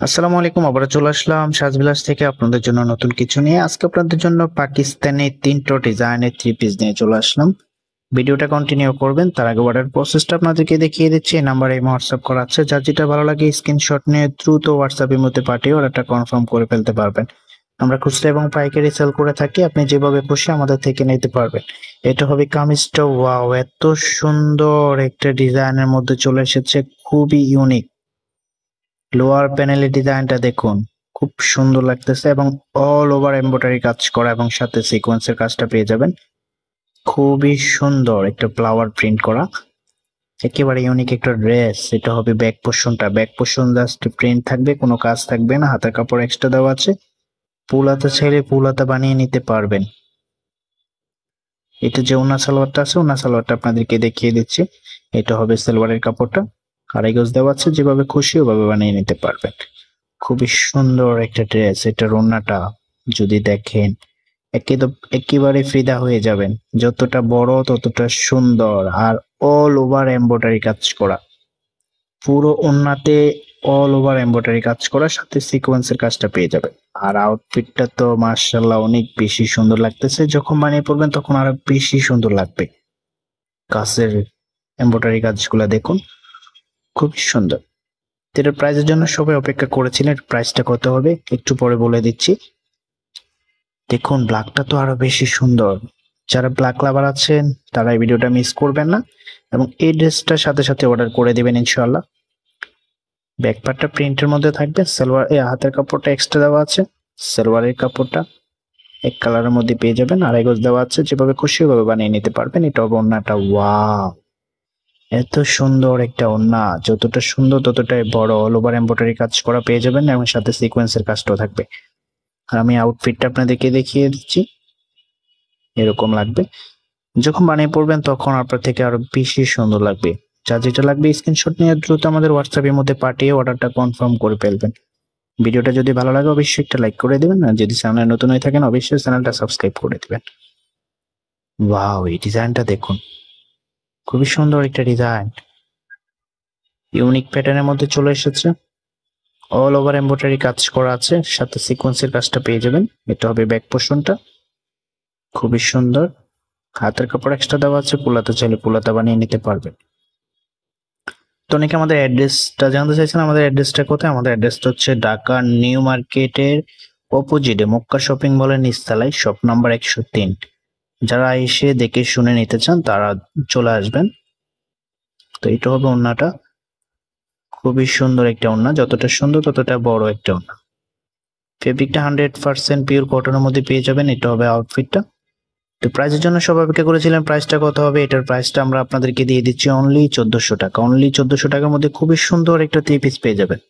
আসসালামু আলাইকুম। আবার চলে আসলাম সাজবিলাস থেকে আপনাদের জন্য নতুন কিছু নিয়ে। আজকে আপনাদের জন্য পাকিস্তানি ৩টো ডিজাইনের 3 পিস নিয়ে চলে আসলাম। ভিডিওটা কন্টিনিউ করবেন। তার আগে অর্ডার প্রসেসটা আপনাদেরকে দেখিয়ে দিচ্ছি। এই নাম্বারে হোয়াটসঅ্যাপ করা আছে। যার যেটা ভালো লাগে স্ক্রিনশট নিয়ে দ্রুত হোয়াটসঅ্যাপের মধ্যে পাঠিয়ে অর্ডারটা কনফার্ম করে ফেলতে পারবেন। আমরা খুচরা এবং পাইকারি সেল করে থাকি। আপনি যেভাবে খুশি আমাদের থেকে নিতে পারবেন। এটা হবে কামিজটা। ওয়াও! এত সুন্দর একটা ডিজাইনের মধ্যে চলে এসেছে। খুবই ইউনিক। লোয়ার প্যানেলের ডিজাইনটা দেখুন, খুব সুন্দর লাগতেছে এবং অল ওভার এমব্রয়ডারি কাজ করা এবং সাথে সিকোয়েন্সের কাজটা পেয়ে যাবেন। খুবই সুন্দর একটা ফ্লাওয়ার প্রিন্ট করা, একেবারে ইউনিক একটা ড্রেস। এটা হবে ব্যাক পোর্শনটা। ব্যাক পোর্শন জাস্ট প্রিন্ট থাকবে, কোনো কাজ থাকবে না। হাতের কাপড় এক্সট্রা দেওয়া আছে। পুলাতে চাইলে পুলাতে বানিয়ে নিতে পারবেন। এটা যে ওনা সালোয়ারটা আছে, ওনা সালোয়ারটা আপনাদেরকে দেখিয়ে দিচ্ছি। এটা হবে সালোয়ারের কাপড়টা, আড়াই গজ দেওয়া আছে। যেভাবে খুশি ওভাবে বানিয়ে নিতে পারবেন। খুবই সুন্দর একটা ড্রেস। এটার ওড়নাটা যদি দেখেন একেবারে ফিদা হয়ে যাবেন। যতটা বড় ততটা সুন্দর, আর অল ওভার এমব্রয়ডারি কাজ করা। পুরো ওড়নাতে অল ওভার এমব্রয়ডারি কাজ করা, সাথে সিকোয়েন্সের কাজটা পেয়ে যাবেন। আর আউটফিটটা তো মাশাআল্লাহ অনেক বেশি সুন্দর লাগতেছে। যখন বানিয়ে পড়বেন তখন আরো বেশি সুন্দর লাগবে। কাছের এমব্রয়ডারি কাজগুলো দেখুন, খুবই সুন্দর। এটার প্রাইসের জন্য সবাই অপেক্ষা করেছিলেন। প্রাইসটা কত হবে একটু পরে বলে দিচ্ছি। দেখুন ব্ল্যাকটা তো আরো বেশি সুন্দর। যারা ব্ল্যাক লাভার আছেন তারা এই ভিডিওটা মিস করবেন না এবং এই ড্রেসটার সাথে সাথে অর্ডার করে দিবেন ইনশাআল্লাহ। ব্যাক পার্টটা প্রিন্টের মধ্যে থাকবে। সালোয়ার হাতের কাপড়টা এক্সট্রা দেওয়া আছে। সালোয়ারের কাপড়টা এক কালারের মধ্যে পেয়ে যাবেন। আড়াই গজ দেওয়া আছে। যেভাবে খুশি ওভাবে বানিয়ে নিতে পারবেন। এটা হবে ওড়নাটা। ওয়াও! এত সুন্দর একটা ওড়না, যতটা সুন্দর ততটাই বড়। অল ওভার এমব্রয়ডারি কাজ করা পেয়ে যাবেন এবং সাথে সিকোয়েন্সের কাজটাও থাকবে। আর আমি আউটফিটটা আপনাদেরকে দেখিয়ে দিচ্ছি। এরকম লাগবে। যখন বানিয়ে পড়বেন তখন আপনার থেকে আরো বেশি সুন্দর লাগবে। যা যেটা লাগবে স্ক্রিনশট নিয়ে দ্রুত আমাদের হোয়াটসঅ্যাপের মধ্যে পাঠিয়ে অর্ডারটা কনফার্ম করে ফেলবেন। ভিডিওটা যদি ভালো লাগে অবশ্যই একটা লাইক করে দিবেন, আর যদি চ্যানেলে নতুন হয়ে থাকেন অবশ্যই চ্যানেলটা সাবস্ক্রাইব করে দিবেন। ওয়াও! এই ডিজাইনটা দেখুন, খুবই সুন্দর একটা ডিজাইন। ইউনিক প্যাটার্নের মধ্যে চলে এসেছে। অল ওভার এমব্রয়ডারি কাজ করা আছে, সাথে সিকোয়েন্সের কাজটা পেয়ে যাবেন। এটা হবে ব্যাক পোর্শনটা। খুবই সুন্দর। হাতের কাপড় এক্সট্রা দেওয়া আছে। পুলাতে চাইলে পুলাতে বানিয়ে নিতে পারবেন। তো অনেকে আমাদের অ্যাড্রেসটা জানতে চাইছেন। আমাদের অ্যাড্রেসটা কোথায়? আমাদের অ্যাড্রেসটা হচ্ছে ঢাকা নিউ মার্কেটের অপোজিটে মক্কা শপিং মলের নিচতলায়, শপ নাম্বার 103। যারা এসে দেখে শুনে নিতে চান তারা চলে আসবেন। তো এটা হবে ওড়নাটা। খুবই সুন্দর একটা ওড়না, যতটা সুন্দর ততটা বড় একটা ওড়না। ফেব্রিকটা 100% পিওর কটনের মধ্যে পেয়ে যাবেন। এটা হবে আউটফিটটা। তো প্রাইসের জন্য সব অপেক্ষা করেছিলেন। প্রাইসটা কত হবে? এটার প্রাইসটা আমরা আপনাদেরকে দিয়ে দিচ্ছি অনলি 1400 টাকা। অনলি 1400 টাকার মধ্যে খুবই সুন্দর একটা 3 পিস পেয়ে যাবেন।